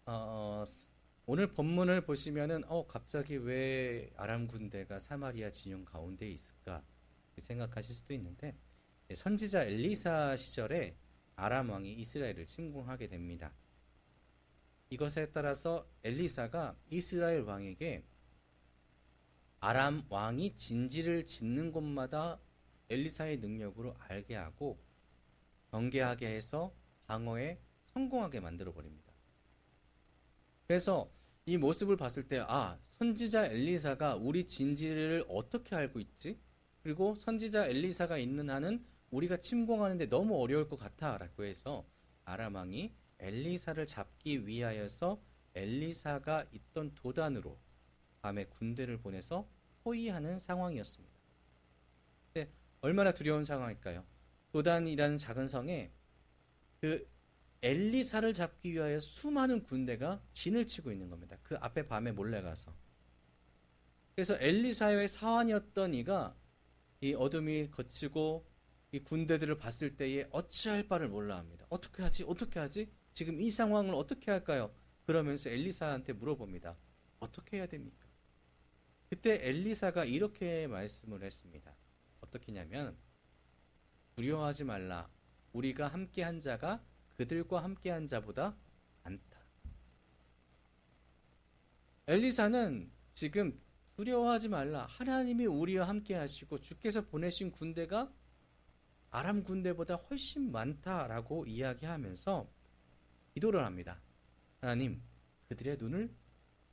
어, 오늘 본문을 보시면은 갑자기 왜 아람 군대가 사마리아 진영 가운데에 있을까 생각하실 수도 있는데 선지자 엘리사 시절에 아람 왕이 이스라엘을 침공하게 됩니다. 이것에 따라서 엘리사가 이스라엘 왕에게 아람 왕이 진지를 짓는 곳마다 엘리사의 능력으로 알게 하고 경계하게 해서 방어에 성공하게 만들어 버립니다. 그래서 이 모습을 봤을 때, 선지자 엘리사가 우리 진지를 어떻게 알고 있지? 그리고 선지자 엘리사가 있는 한은 우리가 침공하는데 너무 어려울 것 같아. 라고 해서 아람 왕이 엘리사를 잡기 위하여서 엘리사가 있던 도단으로 밤에 군대를 보내서 포위하는 상황이었습니다. 근데 얼마나 두려운 상황일까요? 도단이라는 작은 성에 그 엘리사를 잡기 위하여 수많은 군대가 진을 치고 있는 겁니다. 그 앞에 밤에 몰래 가서. 그래서 엘리사의 사환이었던 이가 이 어둠이 걷히고 이 군대들을 봤을 때에 어찌할 바를 몰라 합니다. 어떻게 하지? 어떻게 하지? 지금 이 상황을 어떻게 할까요? 그러면서 엘리사한테 물어봅니다. 어떻게 해야 됩니까? 그때 엘리사가 이렇게 말씀을 했습니다. 어떻게 냐면 두려워하지 말라. 우리가 함께한 자가 그들과 함께한 자보다 많다. 엘리사는 지금 두려워하지 말라. 하나님이 우리와 함께 하시고 주께서 보내신 군대가 아람 군대보다 훨씬 많다라고 이야기하면서 기도를 합니다. 하나님, 그들의 눈을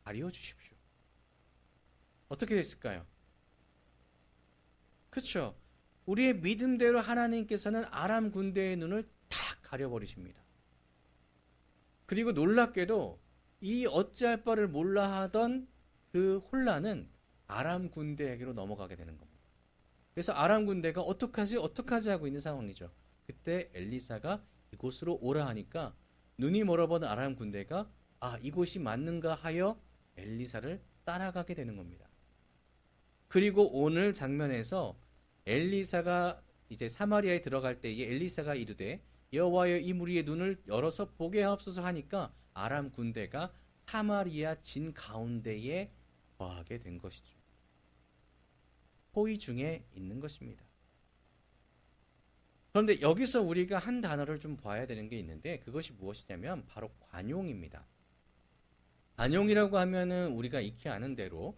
가려 주십시오. 어떻게 됐을까요? 그렇죠. 우리의 믿음대로 하나님께서는 아람 군대의 눈을 탁 가려버리십니다. 그리고 놀랍게도 이 어찌할 바를 몰라 하던 그 혼란은 아람 군대에게로 넘어가게 되는 겁니다. 그래서 아람 군대가 어떡하지 어떡하지 하고 있는 상황이죠. 그때 엘리사가 이곳으로 오라 하니까 눈이 멀어본 아람 군대가 이곳이 맞는가 하여 엘리사를 따라가게 되는 겁니다. 그리고 오늘 장면에서 엘리사가 이제 사마리아에 들어갈 때에 엘리사가 이르되 여호와여 이 무리의 눈을 열어서 보게 하옵소서 하니까 아람 군대가 사마리아 진 가운데에 거하게 된 것이죠. 포위 중에 있는 것입니다. 그런데 여기서 우리가 한 단어를 좀 봐야 되는 게 있는데 그것이 무엇이냐면 바로 관용입니다. 관용이라고 하면은 우리가 익히 아는 대로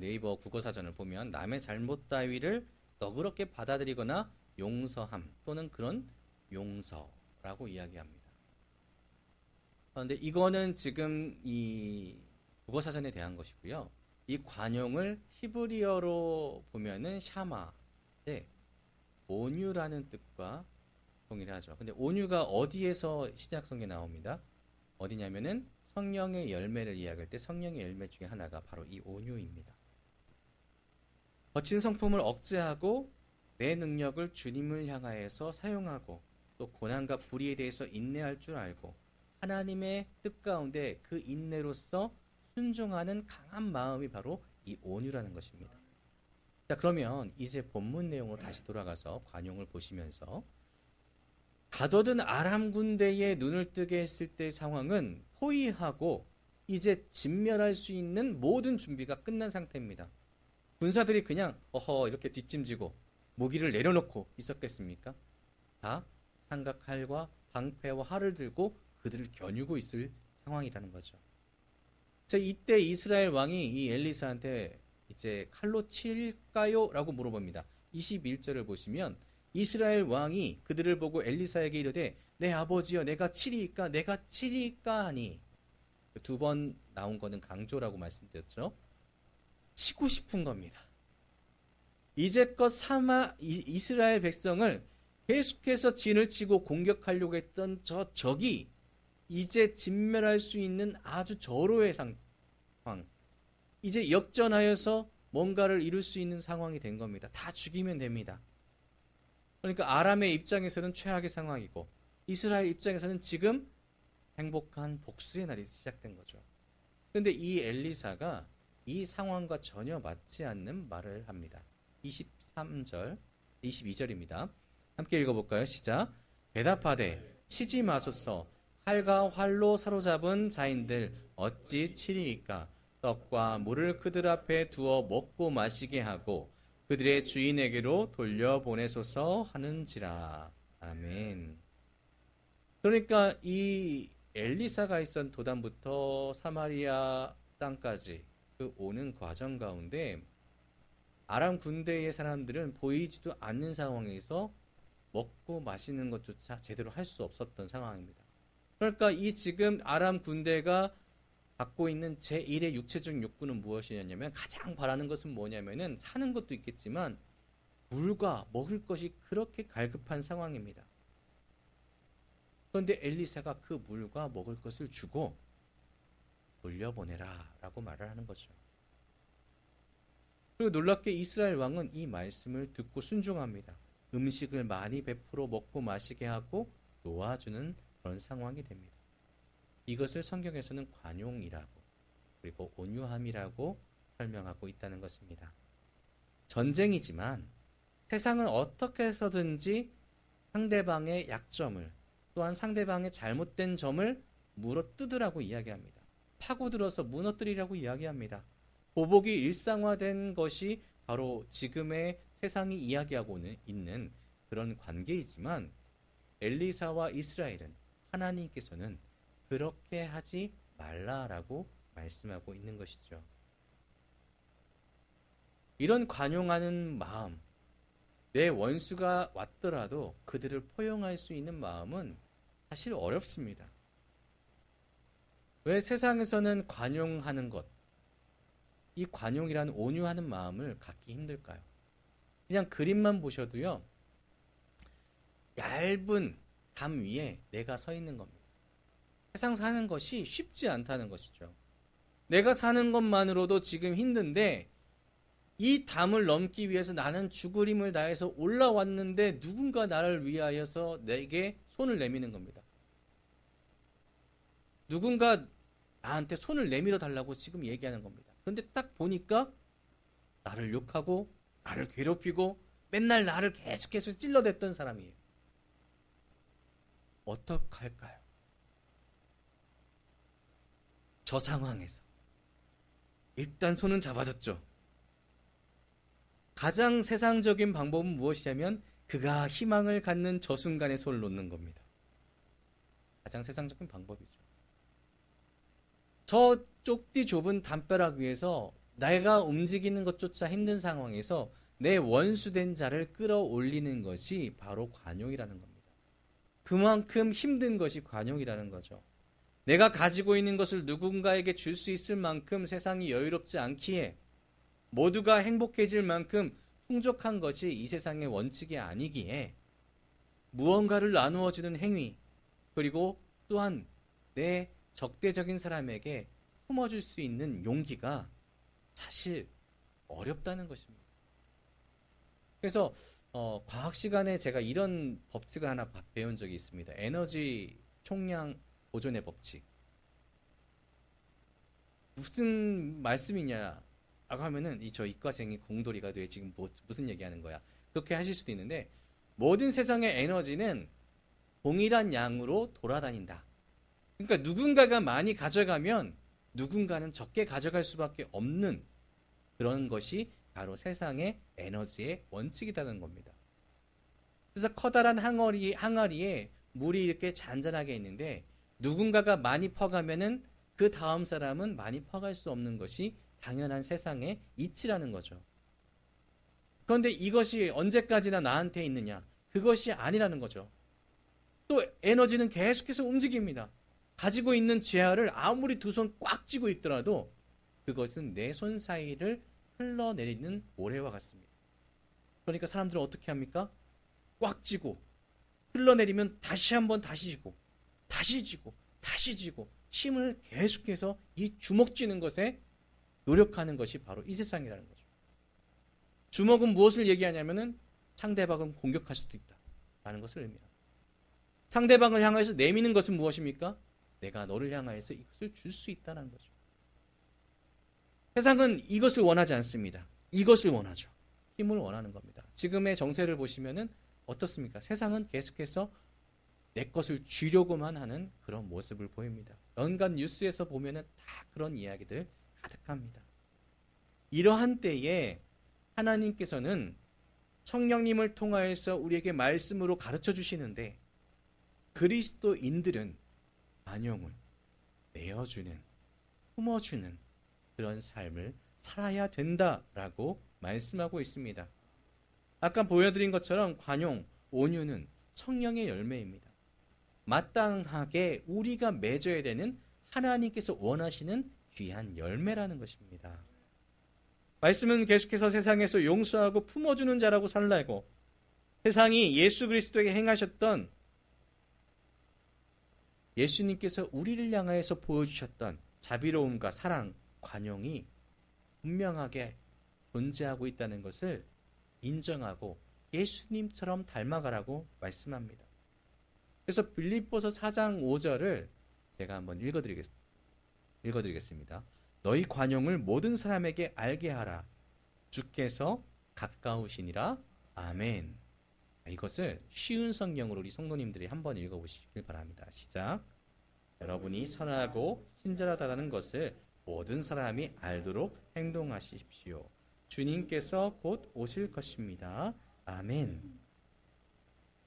네이버 국어사전을 보면 남의 잘못 따위를 너그럽게 받아들이거나 용서함 또는 그런 용서라고 이야기합니다. 그런데 이거는 지금 이 국어사전에 대한 것이고요. 이 관용을 히브리어로 보면은 샤마인데 온유라는 뜻과 동일하죠. 근데 온유가 어디에서 신약성경에 나옵니다. 어디냐면은 성령의 열매를 이야기할 때 성령의 열매 중에 하나가 바로 이 온유입니다. 거친 성품을 억제하고 내 능력을 주님을 향하여서 사용하고 또 고난과 불의에 대해서 인내할 줄 알고 하나님의 뜻 가운데 그 인내로서 순종하는 강한 마음이 바로 이 온유라는 것입니다. 자, 그러면 이제 본문 내용으로 다시 돌아가서 관용을 보시면서 가둬든 아람 군대의 눈을 뜨게 했을 때의 상황은 포위하고 이제 진멸할 수 있는 모든 준비가 끝난 상태입니다. 군사들이 그냥 이렇게 뒷짐지고 무기를 내려놓고 있었겠습니까? 다 창과 칼과 방패와 활을 들고 그들을 겨누고 있을 상황이라는 거죠. 자, 이때 이스라엘 왕이 이 엘리사한테 이제 칼로 칠까요? 라고 물어봅니다. 21절을 보시면 이스라엘 왕이 그들을 보고 엘리사에게 이르되 내 아버지여 내가 치리이까 내가 치리이까 하니 두 번 나온 거는 강조라고 말씀드렸죠. 치고 싶은 겁니다. 이제껏 이스라엘 백성을 계속해서 진을 치고 공격하려고 했던 저 적이 이제 진멸할 수 있는 아주 절호의 상황. 이제 역전하여서 뭔가를 이룰 수 있는 상황이 된 겁니다. 다 죽이면 됩니다. 그러니까 아람의 입장에서는 최악의 상황이고 이스라엘 입장에서는 지금 행복한 복수의 날이 시작된 거죠. 그런데 이 엘리사가 이 상황과 전혀 맞지 않는 말을 합니다. 23절, 22절입니다. 함께 읽어볼까요? 시작. 대답하되 치지 마소서 칼과 활로 사로잡은 자인들 어찌 치리이까? 떡과 물을 그들 앞에 두어 먹고 마시게 하고 그들의 주인에게로 돌려보내소서 하는지라. 아멘. 그러니까 이 엘리사가 있던 도단부터 사마리아 땅까지 그 오는 과정 가운데 아람 군대의 사람들은 보이지도 않는 상황에서 먹고 마시는 것조차 제대로 할 수 없었던 상황입니다. 그러니까 이 지금 아람 군대가 갖고 있는 제1의 육체적 욕구는 무엇이냐면 가장 바라는 것은 뭐냐면은 사는 것도 있겠지만 물과 먹을 것이 그렇게 갈급한 상황입니다. 그런데 엘리사가 그 물과 먹을 것을 주고 돌려보내라 라고 말을 하는 거죠. 그리고 놀랍게 이스라엘 왕은 이 말씀을 듣고 순종합니다. 음식을 많이 베풀어 먹고 마시게 하고 놓아주는 그런 상황이 됩니다. 이것을 성경에서는 관용이라고 그리고 온유함이라고 설명하고 있다는 것입니다. 전쟁이지만 세상은 어떻게 해서든지 상대방의 약점을 또한 상대방의 잘못된 점을 물어뜯으라고 이야기합니다. 파고들어서 무너뜨리라고 이야기합니다. 보복이 일상화된 것이 바로 지금의 세상이 이야기하고 있는 그런 관계이지만 엘리사와 이스라엘은 하나님께서는 그렇게 하지 말라라고 말씀하고 있는 것이죠. 이런 관용하는 마음, 내 원수가 왔더라도 그들을 포용할 수 있는 마음은 사실 어렵습니다. 왜 세상에서는 관용하는 것, 이 관용이라는 온유하는 마음을 갖기 힘들까요? 그냥 그림만 보셔도요, 얇은 담 위에 내가 서 있는 겁니다. 세상 사는 것이 쉽지 않다는 것이죠. 내가 사는 것만으로도 지금 힘든데 이 담을 넘기 위해서 나는 죽을 힘을 다해서 올라왔는데 누군가 나를 위하여서 내게 손을 내미는 겁니다. 누군가 나한테 손을 내밀어 달라고 지금 얘기하는 겁니다. 그런데 딱 보니까 나를 욕하고 나를 괴롭히고 맨날 나를 계속해서 찔러댔던 사람이에요. 어떡할까요? 저 상황에서 일단 손은 잡아줬죠. 가장 세상적인 방법은 무엇이냐면 그가 희망을 갖는 저 순간에 손을 놓는 겁니다. 가장 세상적인 방법이죠. 저 좁디 좁은 담벼락 위에서 내가 움직이는 것조차 힘든 상황에서 내 원수된 자를 끌어올리는 것이 바로 관용이라는 겁니다. 그만큼 힘든 것이 관용이라는 거죠. 내가 가지고 있는 것을 누군가에게 줄 수 있을 만큼 세상이 여유롭지 않기에 모두가 행복해질 만큼 풍족한 것이 이 세상의 원칙이 아니기에 무언가를 나누어 주는 행위 그리고 또한 내 적대적인 사람에게 품어줄 수 있는 용기가 사실 어렵다는 것입니다. 그래서 과학 시간에 제가 이런 법칙을 하나 배운 적이 있습니다. 에너지 총량 보존의 법칙. 무슨 말씀이냐 라고 하면은 저 이과생이 공돌이가 돼 지금 무슨 얘기하는 거야. 그렇게 하실 수도 있는데 모든 세상의 에너지는 동일한 양으로 돌아다닌다. 그러니까 누군가가 많이 가져가면 누군가는 적게 가져갈 수밖에 없는 그런 것이 바로 세상의 에너지의 원칙이라는 겁니다. 그래서 커다란 항아리에 물이 이렇게 잔잔하게 있는데 누군가가 많이 퍼가면은 그 다음 사람은 많이 퍼갈 수 없는 것이 당연한 세상의 이치라는 거죠. 그런데 이것이 언제까지나 나한테 있느냐? 그것이 아니라는 거죠. 또 에너지는 계속해서 움직입니다. 가지고 있는 재화를 아무리 두 손 꽉 쥐고 있더라도 그것은 내 손 사이를 흘러내리는 모래와 같습니다. 그러니까 사람들은 어떻게 합니까? 꽉 쥐고 흘러내리면 다시 한번 다시 쥐고 다시 쥐고 다시 쥐고 힘을 계속해서 이 주먹 쥐는 것에 노력하는 것이 바로 이 세상이라는 거죠. 주먹은 무엇을 얘기하냐면은 상대방은 공격할 수도 있다 라는 것을 의미합니다. 상대방을 향해서 내미는 것은 무엇입니까? 내가 너를 향하여서 이것을 줄 수 있다는 거죠. 세상은 이것을 원하지 않습니다. 이것을 원하죠. 힘을 원하는 겁니다. 지금의 정세를 보시면은 어떻습니까? 세상은 계속해서 내 것을 쥐려고만 하는 그런 모습을 보입니다. 연간 뉴스에서 보면은 다 그런 이야기들 가득합니다. 이러한 때에 하나님께서는 성령님을 통하여서 우리에게 말씀으로 가르쳐 주시는데 그리스도인들은 관용을 내어주는, 품어주는 그런 삶을 살아야 된다라고 말씀하고 있습니다. 아까 보여드린 것처럼 관용, 온유는 성령의 열매입니다. 마땅하게 우리가 맺어야 되는 하나님께서 원하시는 귀한 열매라는 것입니다. 말씀은 계속해서 세상에서 용서하고 품어주는 자라고 살라고 세상이 예수 그리스도에게 행하셨던 예수님께서 우리를 향하여서 보여주셨던 자비로움과 사랑, 관용이 분명하게 존재하고 있다는 것을 인정하고 예수님처럼 닮아가라고 말씀합니다. 그래서 빌립보서 4장 5절을 제가 한번 읽어드리겠습니다. 너희 관용을 모든 사람에게 알게 하라. 주께서 가까우시니라. 아멘. 이것을 쉬운 성경으로 우리 성도님들이 한번 읽어보시길 바랍니다. 시작. 여러분이 선하고 친절하다는 것을 모든 사람이 알도록 행동하십시오. 주님께서 곧 오실 것입니다. 아멘.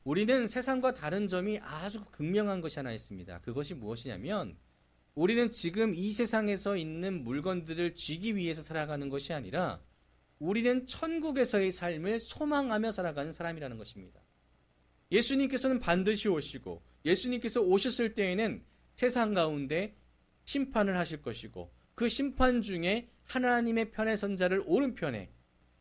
우리는 세상과 다른 점이 아주 극명한 것이 하나 있습니다. 그것이 무엇이냐면 우리는 지금 이 세상에서 있는 물건들을 쥐기 위해서 살아가는 것이 아니라 우리는 천국에서의 삶을 소망하며 살아가는 사람이라는 것입니다. 예수님께서는 반드시 오시고 예수님께서 오셨을 때에는 세상 가운데 심판을 하실 것이고 그 심판 중에 하나님의 편에 선 자를 오른편에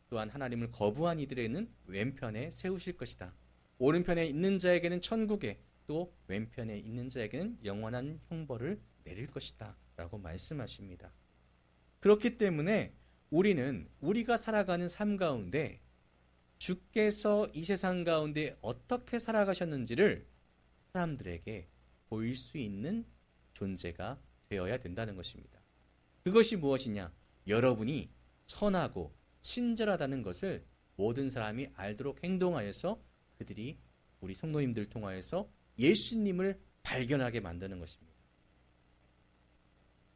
또한 하나님을 거부한 이들에게는 왼편에 세우실 것이다. 오른편에 있는 자에게는 천국에 또 왼편에 있는 자에게는 영원한 형벌을 내릴 것이다 라고 말씀하십니다. 그렇기 때문에 우리는 우리가 살아가는 삶 가운데 주께서 이 세상 가운데 어떻게 살아가셨는지를 사람들에게 보일 수 있는 존재가 되어야 된다는 것입니다. 그것이 무엇이냐? 여러분이 선하고 친절하다는 것을 모든 사람이 알도록 행동하여서 그들이 우리 성도님들 통하여서 예수님을 발견하게 만드는 것입니다.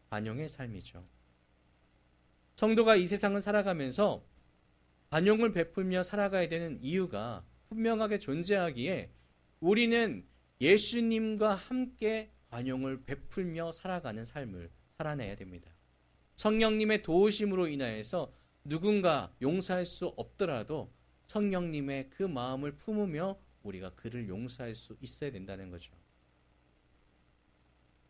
관용의 삶이죠. 성도가 이 세상을 살아가면서 관용을 베풀며 살아가야 되는 이유가 분명하게 존재하기에 우리는 예수님과 함께 관용을 베풀며 살아가는 삶을 살아내야 됩니다. 성령님의 도우심으로 인하여서 누군가 용서할 수 없더라도 성령님의 그 마음을 품으며 우리가 그를 용서할 수 있어야 된다는 거죠.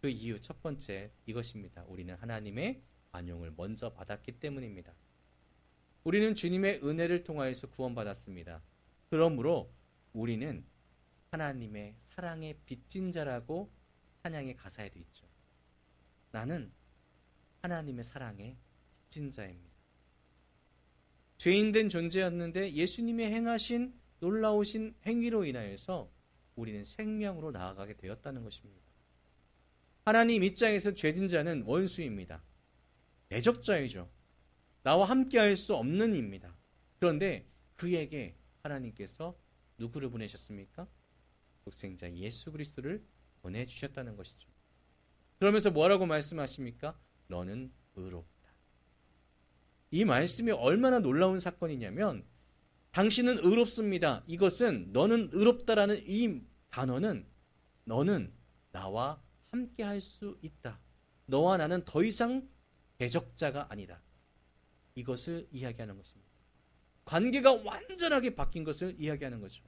그 이유 첫 번째 이것입니다. 우리는 하나님의 관용을 먼저 받았기 때문입니다. 우리는 주님의 은혜를 통하여서 구원받았습니다. 그러므로 우리는 하나님의 사랑의 빚진 자라고 찬양의 가사에도 있죠. 나는 하나님의 사랑의 빚진 자입니다. 죄인된 존재였는데 예수님이 행하신 놀라우신 행위로 인하여서 우리는 생명으로 나아가게 되었다는 것입니다. 하나님 입장에서 죄진 자는 원수입니다. 대적자이죠. 나와 함께할 수 없는 이입니다. 그런데 그에게 하나님께서 누구를 보내셨습니까? 독생자 예수 그리스도를 보내주셨다는 것이죠. 그러면서 뭐라고 말씀하십니까? 너는 의롭다. 이 말씀이 얼마나 놀라운 사건이냐면 당신은 의롭습니다. 이것은 너는 의롭다라는 이 단어는 너는 나와 함께 할 수 있다. 너와 나는 더 이상 대적자가 아니다. 이것을 이야기하는 것입니다. 관계가 완전하게 바뀐 것을 이야기하는 거죠.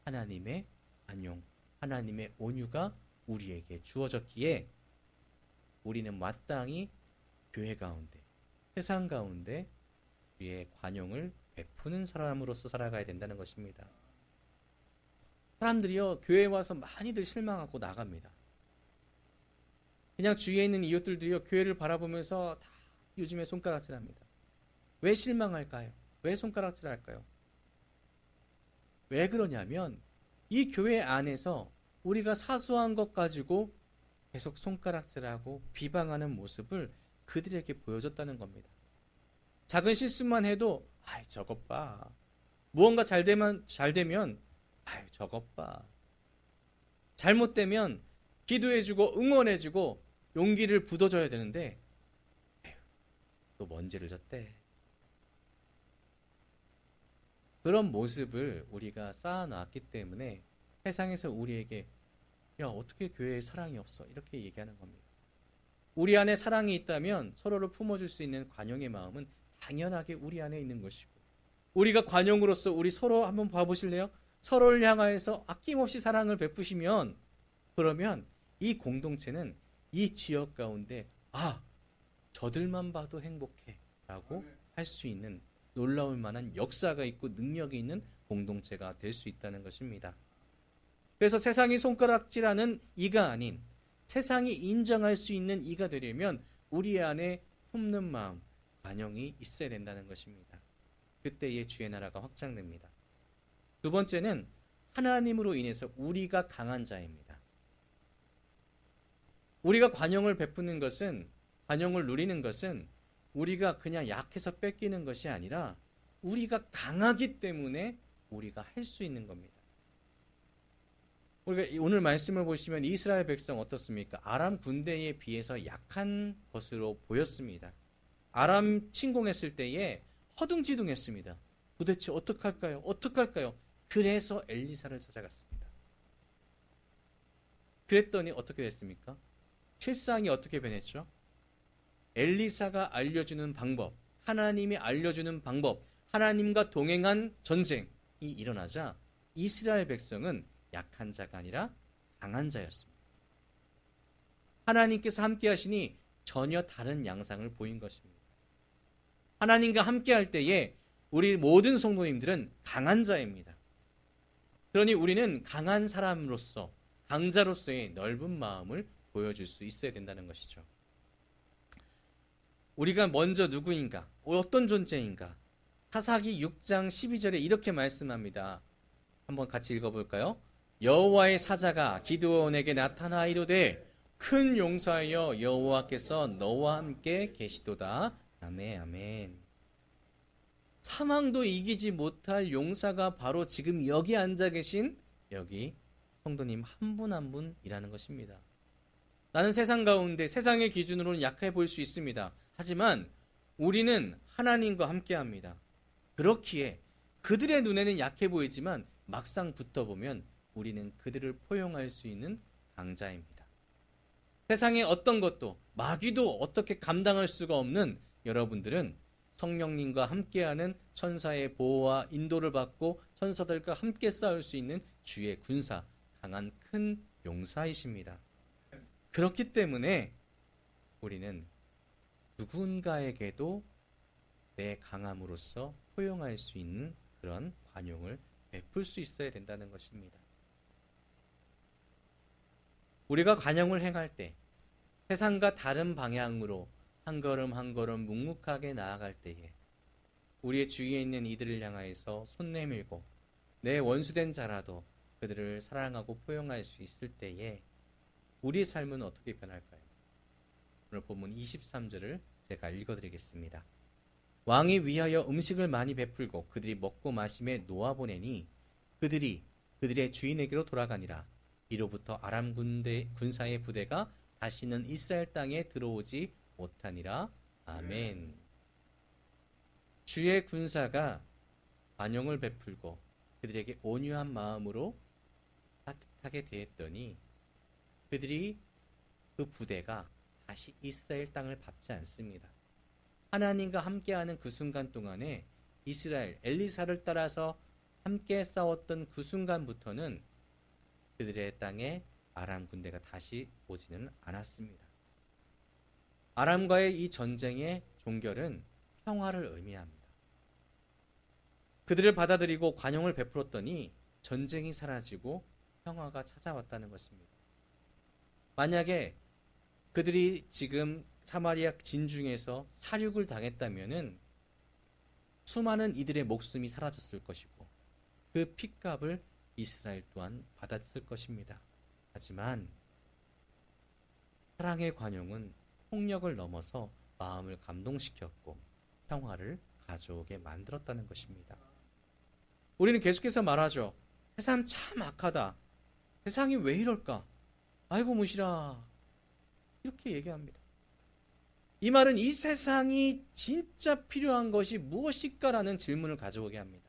하나님의 안용, 하나님의 온유가 우리에게 주어졌기에 우리는 마땅히 교회 가운데, 세상 가운데 주의 관용을 베푸는 사람으로서 살아가야 된다는 것입니다. 사람들이요, 교회에 와서 많이들 실망하고 나갑니다. 그냥 주위에 있는 이웃들도요, 교회를 바라보면서 다 요즘에 손가락질합니다. 왜 실망할까요? 왜 손가락질할까요? 왜 그러냐면 이 교회 안에서 우리가 사소한 것 가지고 계속 손가락질하고 비방하는 모습을 그들에게 보여줬다는 겁니다. 작은 실수만 해도 아이 저것 봐. 무언가 잘 되면 아이 저것 봐. 잘못되면 기도해주고 응원해주고 용기를 북돋아줘야 되는데 에휴, 또 먼지를 졌대. 그런 모습을 우리가 쌓아놨기 때문에 세상에서 우리에게 야, 어떻게 교회에 사랑이 없어? 이렇게 얘기하는 겁니다. 우리 안에 사랑이 있다면 서로를 품어줄 수 있는 관용의 마음은 당연하게 우리 안에 있는 것이고, 우리가 관용으로서 우리 서로 한번 봐보실래요? 서로를 향하여서 아낌없이 사랑을 베푸시면, 그러면 이 공동체는 이 지역 가운데 저들만 봐도 행복해 라고 할 수 있는 놀라울 만한 역사가 있고 능력이 있는 공동체가 될 수 있다는 것입니다. 그래서 세상이 손가락질하는 이가 아닌 세상이 인정할 수 있는 이가 되려면 우리 안에 품는 마음, 관용이 있어야 된다는 것입니다. 그때의 주의 나라가 확장됩니다. 두 번째는 하나님으로 인해서 우리가 강한 자입니다. 우리가 관용을 베푸는 것은, 관용을 누리는 것은 우리가 그냥 약해서 뺏기는 것이 아니라 우리가 강하기 때문에 우리가 할 수 있는 겁니다. 우리가 오늘 말씀을 보시면 이스라엘 백성 어떻습니까? 아람 군대에 비해서 약한 것으로 보였습니다. 아람 침공했을 때에 허둥지둥했습니다. 도대체 어떡할까요? 어떡할까요? 그래서 엘리사를 찾아갔습니다. 그랬더니 어떻게 됐습니까? 실상이 어떻게 변했죠? 엘리사가 알려주는 방법, 하나님이 알려주는 방법, 하나님과 동행한 전쟁이 일어나자 이스라엘 백성은 약한 자가 아니라 강한 자였습니다. 하나님께서 함께 하시니 전혀 다른 양상을 보인 것입니다. 하나님과 함께 할 때에 우리 모든 성도님들은 강한 자입니다. 그러니 우리는 강한 사람으로서, 강자로서의 넓은 마음을 보여줄 수 있어야 된다는 것이죠. 우리가 먼저 누구인가? 어떤 존재인가? 사사기 6장 12절에 이렇게 말씀합니다. 한번 같이 읽어볼까요? 여호와의 사자가 기드온에게 나타나 이르되 큰 용사여 여호와께서 너와 함께 계시도다. 아멘 아멘. 사망도 이기지 못할 용사가 바로 지금 여기 앉아 계신 여기 성도님 한 분 한 분이라는 것입니다. 나는 세상 가운데 세상의 기준으로는 약해 보일 수 있습니다. 하지만 우리는 하나님과 함께합니다. 그렇기에 그들의 눈에는 약해 보이지만 막상 붙어보면 우리는 그들을 포용할 수 있는 강자입니다. 세상의 어떤 것도, 마귀도 어떻게 감당할 수가 없는 여러분들은 성령님과 함께하는 천사의 보호와 인도를 받고 천사들과 함께 싸울 수 있는 주의 군사, 강한 큰 용사이십니다. 그렇기 때문에 우리는 누군가에게도 내 강함으로써 포용할 수 있는 그런 관용을 베풀 수 있어야 된다는 것입니다. 우리가 관용을 행할 때 세상과 다른 방향으로 한 걸음 한 걸음 묵묵하게 나아갈 때에 우리의 주위에 있는 이들을 향하여서 손 내밀고 내 원수된 자라도 그들을 사랑하고 포용할 수 있을 때에 우리의 삶은 어떻게 변할까요? 오늘 본문 23절을 제가 읽어드리겠습니다. 왕이 위하여 음식을 많이 베풀고 그들이 먹고 마심에 놓아보내니 그들이 그들의 주인에게로 돌아가니라. 이로부터 아람 군사의 부대가 다시는 이스라엘 땅에 들어오지 못하니라. 아멘. 주의 군사가 관용을 베풀고 그들에게 온유한 마음으로 따뜻하게 대했더니 그들이 그 부대가 다시 이스라엘 땅을 밟지 않습니다. 하나님과 함께하는 그 순간 동안에 이스라엘 엘리사를 따라서 함께 싸웠던 그 순간부터는 그들의 땅에 아람 군대가 다시 오지는 않았습니다. 아람과의 이 전쟁의 종결은 평화를 의미합니다. 그들을 받아들이고 관용을 베풀었더니 전쟁이 사라지고 평화가 찾아왔다는 것입니다. 만약에 그들이 지금 사마리아 진중에서 사륙을 당했다면은 수많은 이들의 목숨이 사라졌을 것이고 그 핏값을 이스라엘 또한 받았을 것입니다. 하지만 사랑의 관용은 폭력을 넘어서 마음을 감동시켰고 평화를 가져오게 만들었다는 것입니다. 우리는 계속해서 말하죠. 세상 참 악하다. 세상이 왜 이럴까? 아이고 무시라. 이렇게 얘기합니다. 이 말은 이 세상이 진짜 필요한 것이 무엇일까라는 질문을 가져오게 합니다.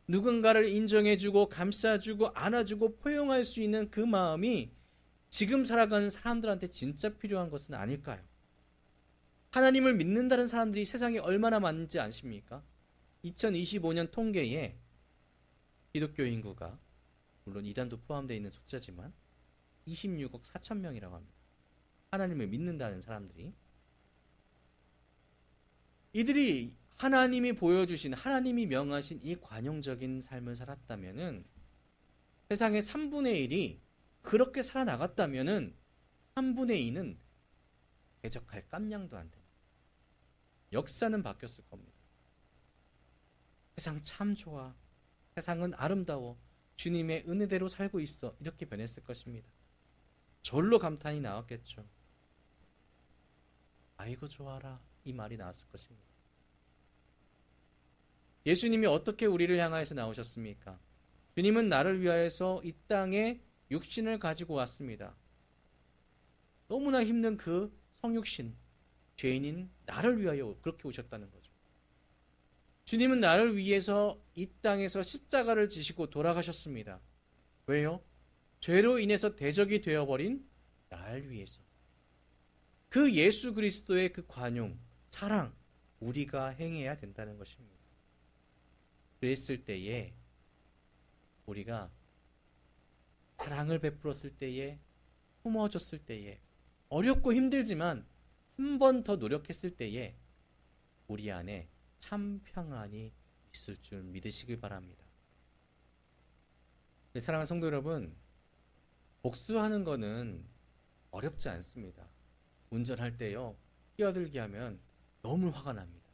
누군가를 인정해주고 감싸주고 안아주고 포용할 수 있는 그 마음이 지금 살아가는 사람들한테 진짜 필요한 것은 아닐까요? 하나님을 믿는다는 사람들이 세상에 얼마나 많은지 아십니까? 2025년 통계에 기독교 인구가 물론 이단도 포함되어 있는 숫자지만 26억 4천 명이라고 합니다. 하나님을 믿는다는 사람들이. 이들이 하나님이 보여주신 하나님이 명하신 이 관용적인 삶을 살았다면은 세상의 3분의 1이 그렇게 살아나갔다면은 3분의 2는 대적할 깜냥도 안 됩니다. 역사는 바뀌었을 겁니다. 세상 참 좋아. 세상은 아름다워. 주님의 은혜대로 살고 있어. 이렇게 변했을 것입니다. 절로 감탄이 나왔겠죠. 아이고 좋아라. 이 말이 나왔을 것입니다. 예수님이 어떻게 우리를 향하여서 나오셨습니까? 주님은 나를 위하여서 이 땅에 육신을 가지고 왔습니다. 너무나 힘든 그 성육신, 죄인인 나를 위하여 그렇게 오셨다는 거죠. 주님은 나를 위해서 이 땅에서 십자가를 지시고 돌아가셨습니다. 왜요? 죄로 인해서 대적이 되어버린 나를 위해서. 그 예수 그리스도의 그 관용, 사랑, 우리가 행해야 된다는 것입니다. 그랬을 때에 우리가 사랑을 베풀었을 때에 품어줬을 때에 어렵고 힘들지만 한 번 더 노력했을 때에 우리 안에 참 평안이 있을 줄 믿으시길 바랍니다. 사랑하는 성도 여러분, 복수하는 거는 어렵지 않습니다. 운전할 때요, 끼어들게 하면 너무 화가 납니다.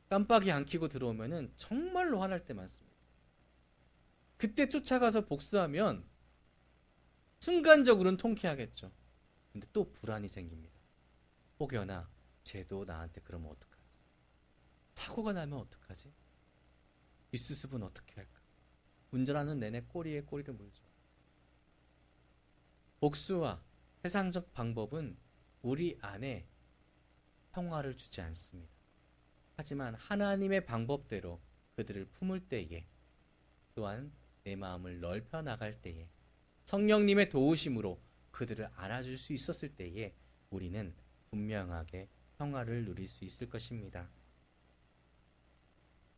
깜빡이 안 켜고 들어오면은 정말로 화날 때 많습니다. 그때 쫓아가서 복수하면 순간적으로는 통쾌하겠죠. 근데 또 불안이 생깁니다. 혹여나 쟤도 나한테 그러면 어떡하지? 사고가 나면 어떡하지? 뒷수습은 어떻게 할까? 운전하는 내내 꼬리에 꼬리를 물죠. 복수와 세상적 방법은 우리 안에 평화를 주지 않습니다. 하지만 하나님의 방법대로 그들을 품을 때에 또한 내 마음을 넓혀 나갈 때에 성령님의 도우심으로 그들을 안아줄 수 있었을 때에 우리는 분명하게 평화를 누릴 수 있을 것입니다.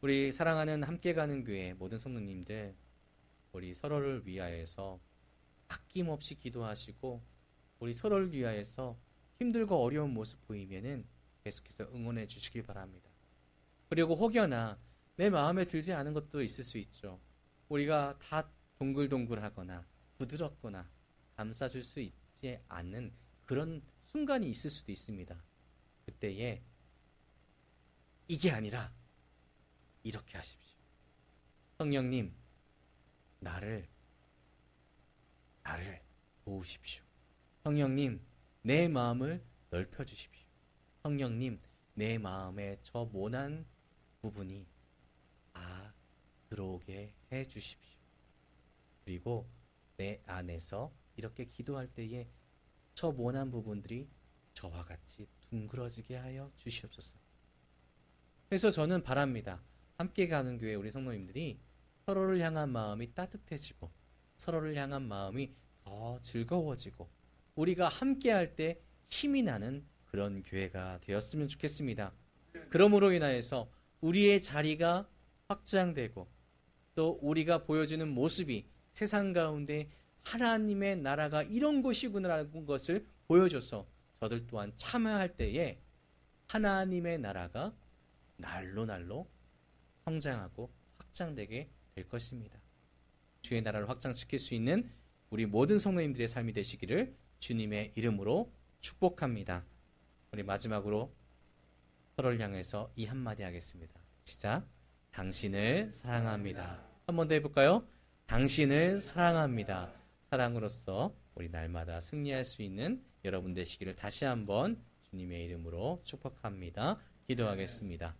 우리 사랑하는 함께 가는 교회 모든 성도님들, 우리 서로를 위하여서 아낌없이 기도하시고 우리 서로를 위하여서 힘들고 어려운 모습 보이면은 계속해서 응원해 주시길 바랍니다. 그리고 혹여나 내 마음에 들지 않은 것도 있을 수 있죠. 우리가 다 동글동글하거나 부드럽거나 감싸줄 수 있지 않는 그런 순간이 있을 수도 있습니다. 그때에 이게 아니라 이렇게 하십시오. 성령님, 나를 도우십시오. 성령님, 내 마음을 넓혀주십시오. 성령님, 내 마음에 저 모난 부분이 다 들어오게 해주십시오. 그리고 내 안에서 이렇게 기도할 때에 저 모난 부분들이 저와 같이 둥그러지게 하여 주시옵소서. 그래서 저는 바랍니다. 함께 가는 교회 우리 성도님들이 서로를 향한 마음이 따뜻해지고 서로를 향한 마음이 더 즐거워지고 우리가 함께 할 때 힘이 나는 그런 교회가 되었으면 좋겠습니다. 그러므로 인하여서 우리의 자리가 확장되고 또 우리가 보여주는 모습이 세상 가운데 하나님의 나라가 이런 곳이구나라는 것을 보여줘서 저들 또한 참여할 때에 하나님의 나라가 날로 성장하고 확장되게 될 것입니다. 주의 나라를 확장시킬 수 있는 우리 모든 성도님들의 삶이 되시기를 주님의 이름으로 축복합니다. 우리 마지막으로 서로를 향해서 이 한마디 하겠습니다. 시작. 당신을 사랑합니다. 한 번 더 해볼까요? 당신을 사랑합니다. 사랑으로서 우리 날마다 승리할 수 있는 여러분 되시기를 다시 한번 주님의 이름으로 축복합니다. 기도하겠습니다.